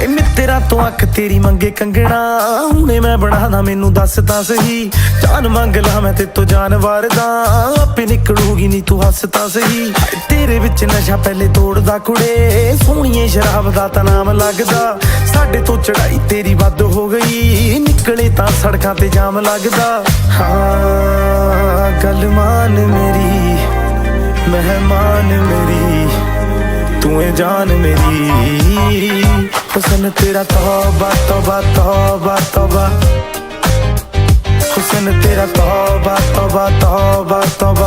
ਮਿੱਤਰਾਂ ਤੋਂ ਅੱਖ ਤੇਰੀ ਮੰਗੇ ਕੰਗਣਾ, ਹੁਣੇ ਮੈਂ ਬਣਾਦਾ ਮੈਨੂੰ ਦੱਸ ਤਾਂ ਸਹੀ। ਜਾਨ ਮੰਗ ਲਾ ਮੈਂ ਤੇ ਤੋਂ ਜਾਨਵਰ ਦਾ, ਆਪੇ ਨਿਕਲੂਗੀ ਨੀ ਤੂੰ ਹੱਸ ਤਾਂ ਸਹੀ। ਤੇਰੇ ਵਿੱਚ ਨਸ਼ਾ ਪਹਿਲੇ ਤੋੜਦਾ ਕੁੜੇ, ਸੋਹਣੀਏ ਸ਼ਰਾਬ ਦਾ ਤਾਂ ਨਾਮ ਲੱਗਦਾ। ਸਾਡੇ ਤੋਂ ਚੜਾਈ ਤੇਰੀ ਵੱਧ ਹੋ ਗਈ, ਨਿਕਲੇ ਤਾਂ ਸੜਕਾਂ ਤੇ ਜਾਮ ਲੱਗਦਾ। ਹਾਂ ਗੱਲ ਮਾਨ ਮੇਰੀ, ਮਹਿਮਾਨ ਮੇਰੀ, ਤੂੰ ਏ ਜਾਨ ਮੇਰੀ। ਹੁਸਨ तेरा तौबा तौबा तौबा तौबा, हुस्न तेरा तौबा तौबा तौबा तौबा।